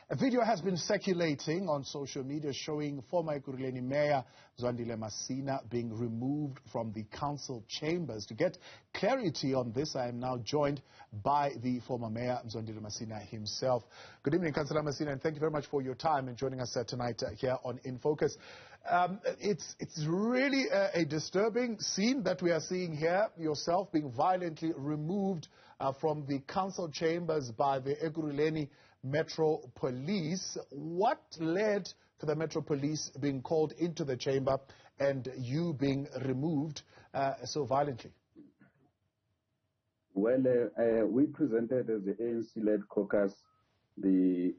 A video has been circulating on social media showing former Ekurhuleni Mayor Mzwandile Masina being removed from the council chambers. To get clarity on this, I am now joined by the former Mayor Mzwandile Masina himself. Good evening, Councillor Masina, and thank you very much for your time and joining us tonight here on In Focus. It's really a disturbing scene that we are seeing here. Yourself being violently removed from the council chambers by the Ekurhuleni Metro Police. What led to the Metro Police being called into the chamber and you being removed so violently? Well, we presented as the ANC-led caucus the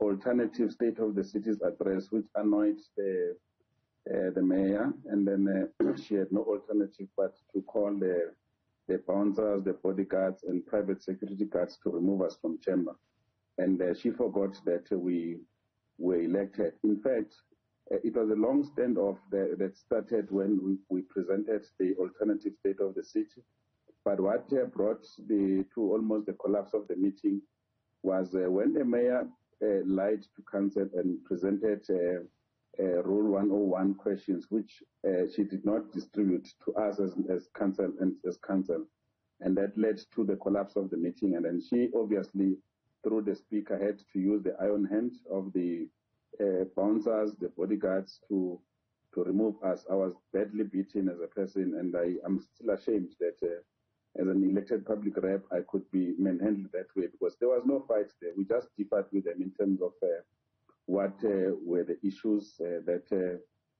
alternative State of the City's address, which annoyed the mayor, and then she had no alternative but to call the bouncers, the bodyguards, and private security guards to remove us from chamber. And she forgot that we were elected. In fact, it was a long standoff that started when we presented the alternative State of the City. But what brought to almost the collapse of the meeting was when the mayor lied to council and presented Rule 101 questions, which she did not distribute to us as council and that led to the collapse of the meeting. And then she obviously, through the speaker, had to use the iron hand of the bouncers, the bodyguards, to remove us. I was badly beaten as a person, and I am still ashamed that as an elected public rep, I could be manhandled that way, because there was no fight there. We just differed with them in terms of what were the issues that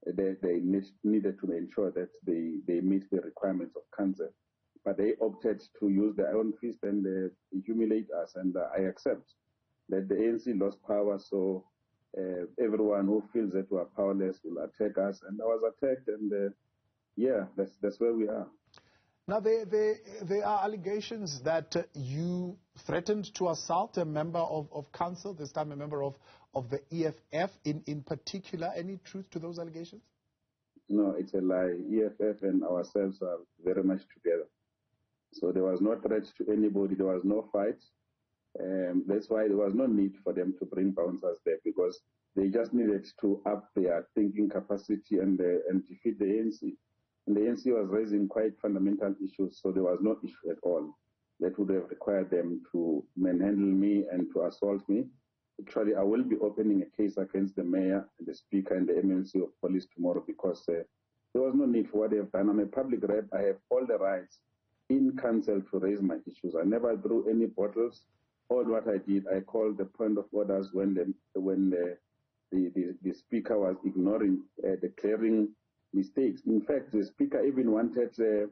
they needed to ensure that they meet the requirements of council. But they opted to use the iron fist and humiliate us, and I accept that the ANC lost power, so everyone who feels that we are powerless will attack us, and I was attacked, and yeah, that's where we are. Now, there are allegations that you threatened to assault a member of council, this time a member of the EFF in particular. Any truth to those allegations? No, it's a lie. EFF and ourselves are very much together. So there was no threat to anybody. There was no fight. That's why there was no need for them to bring bouncers there, because they just needed to up their thinking capacity and defeat the ANC. And the ANC was raising quite fundamental issues, so there was no issue at all that would have required them to manhandle me and to assault me. Actually, I will be opening a case against the mayor, the speaker, and the MMC of police tomorrow, because there was no need for what they have done. I'm a public rep. I have all the rights in council to raise my issues. I never threw any bottles. All what I did, I called the point of orders when the speaker was ignoring the clearing mistakes. In fact, the speaker even wanted the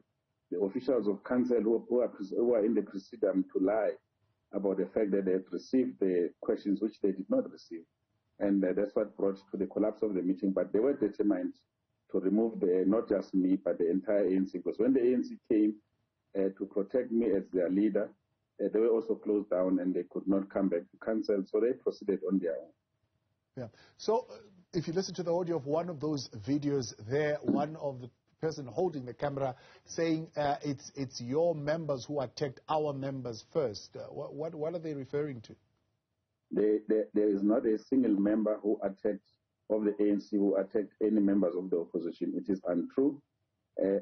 officials of council who are in the presidium to lie about the fact that they had received the questions which they did not receive. And that's what brought to the collapse of the meeting. But they were determined to remove not just me, but the entire ANC. Because when the ANC came to protect me as their leader, they were also closed down and they could not come back to council. So they proceeded on their own. Yeah. So if you listen to the audio of one of those videos there, one of the person holding the camera saying it's your members who attacked our members first. What are they referring to? There is not a single member of the ANC who attacked any members of the opposition. It is untrue.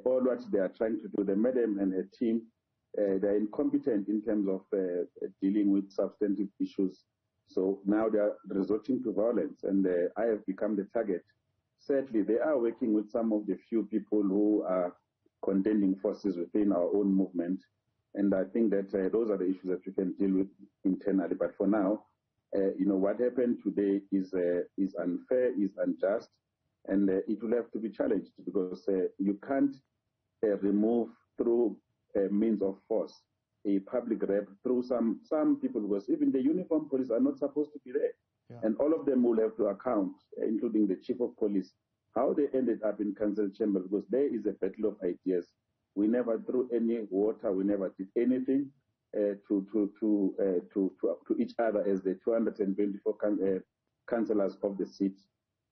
All what they are trying to do, the madam and her team, they're incompetent in terms of dealing with substantive issues. So now they are resorting to violence, and I have become the target. Sadly, they are working with some of the few people who are contending forces within our own movement, and I think that those are the issues that we can deal with internally. But for now, what happened today is unfair, is unjust, and it will have to be challenged, because you can't remove through means of force a public rep through some people, because even the uniformed police are not supposed to be there. Yeah. And all of them will have to account, including the chief of police, how they ended up in council chamber, because there is a battle of ideas. We never threw any water, we never did anything to each other as the 224 councillors of the seat.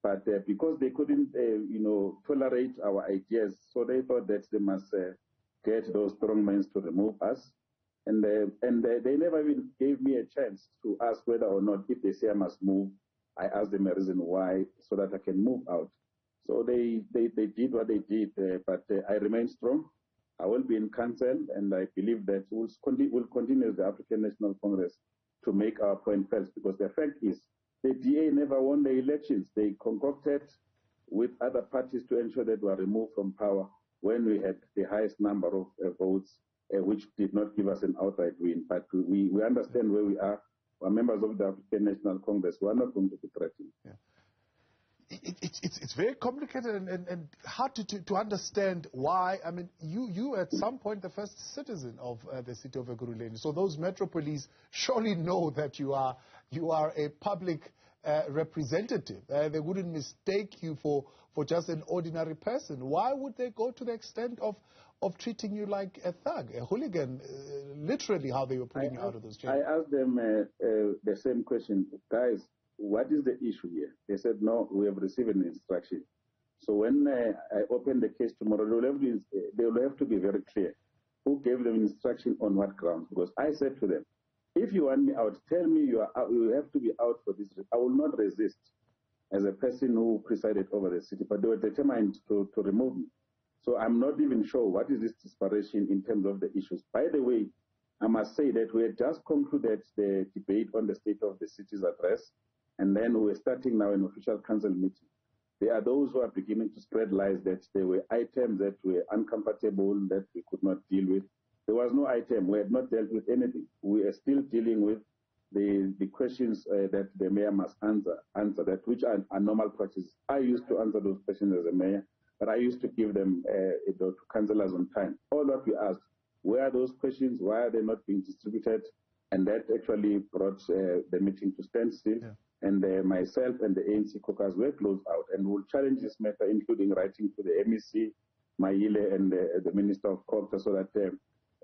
But because they couldn't, tolerate our ideas, so they thought that they must get those strongmen to remove us. They never even gave me a chance to ask whether or not, if they say I must move, I asked them a reason why so that I can move out. So they did what they did, but I remain strong. I will be in council, and I believe that we'll continue as the African National Congress to make our point felt, because the fact is the DA never won the elections. They concocted with other parties to ensure that we are removed from power when we had the highest number of votes, which did not give us an outright win. But we understand where we are. We're members of the African National Congress. We are not going to be threatened. Yeah. It's very complicated and hard to understand why. I mean, you at some point the first citizen of the city of Ekurhuleni. So those Metro Police surely know that you are a public representative. They wouldn't mistake you for just an ordinary person. Why would they go to the extent of treating you like a thug, a hooligan, literally how they were pulling you out of those chambers? I asked them the same question, guys. What is the issue here? They said, no, we have received an instruction. So when I open the case tomorrow, they will have to be very clear. Who gave them instruction on what grounds? Because I said to them, if you want me out, tell me you have to be out for this. I will not resist as a person who presided over the city, but they were determined to remove me. So I'm not even sure what is this desperation in terms of the issues. By the way, I must say that we had just concluded the debate on the state of the city's address, and then we're starting now an official council meeting. There are those who are beginning to spread lies that there were items that were uncomfortable, that we could not deal with. There was no item. We had not dealt with anything. We are still dealing with the questions that the mayor must answer that, which are normal practices. I used to answer those questions as a mayor, but I used to give them to councillors on time. All that we asked, where are those questions? Why are they not being distributed? And that actually brought the meeting to standstill. Yeah. And myself and the ANC caucus were closed out, and we'll challenge this matter, including writing to the MEC, Maile, and the Minister of Culture, so that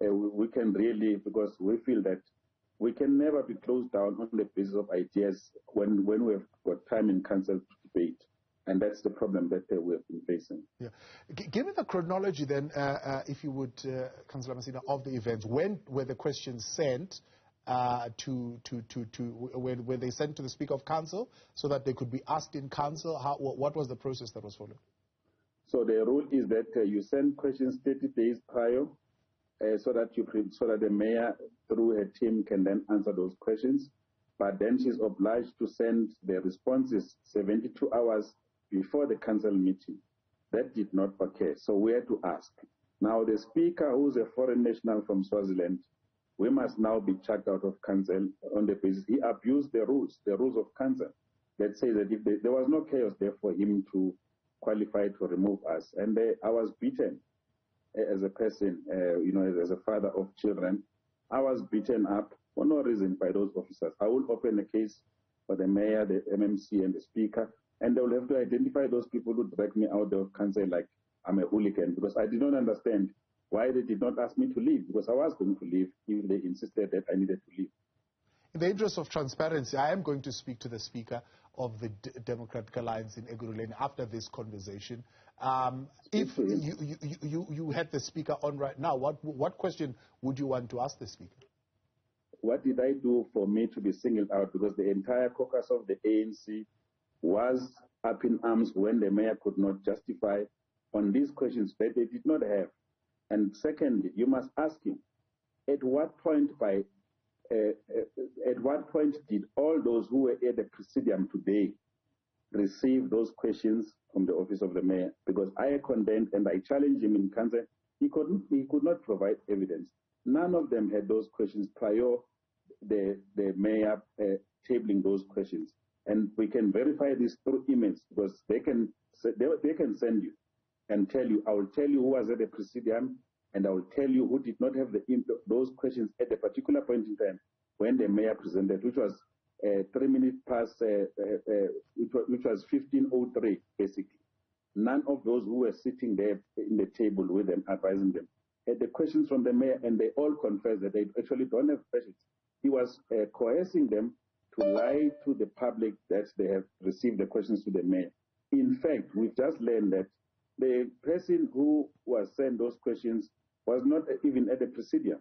we can really, because we feel that we can never be closed down on the basis of ideas when we have got time in council to debate. And that's the problem that we have been facing. Yeah. Give me the chronology then, if you would, Councillor Masina, of the events. When were the questions sent? When they sent to the Speaker of Council so that they could be asked in Council? What was the process that was followed? So the rule is that you send questions 30 days prior, so that the mayor through her team can then answer those questions. But then she's obliged to send the responses 72 hours before the council meeting. That did not occur, so we had to ask. Now the Speaker, who's a foreign national from Swaziland, we must now be chucked out of council on the basis he abused the rules of council that say that if there was no chaos there for him to qualify to remove us. And I was beaten as a person, as a father of children. I was beaten up for no reason by those officers. I will open a case for the mayor, the MMC, and the Speaker, and they will have to identify those people who dragged me out of council like I'm a hooligan, because I did not understand why they did not ask me to leave, because I was going to leave if they insisted that I needed to leave. In the interest of transparency, I am going to speak to the Speaker of the Democratic Alliance in Ekurhuleni after this conversation. If you had the Speaker on right now, what question would you want to ask the Speaker? What did I do for me to be singled out? Because the entire caucus of the ANC was up in arms when the mayor could not justify on these questions that they did not have. And secondly, you must ask him, at what point did all those who were at the presidium today receive those questions from the office of the mayor? Because I condemned and I challenged him in council. He could not provide evidence. None of them had those questions prior the mayor tabling those questions. And we can verify this through emails, because they can send you and tell you, I will tell you who was at the presidium, and I will tell you who did not have those questions at a particular point in time when the mayor presented, which was 3 minutes past, which was 15:03, basically. None of those who were sitting there in the table with them, advising them, had the questions from the mayor, and they all confessed that they actually don't have questions. He was coercing them to lie to the public that they have received the questions to the mayor. In fact, we've just learned that the person who was sent those questions was not even at the presidium.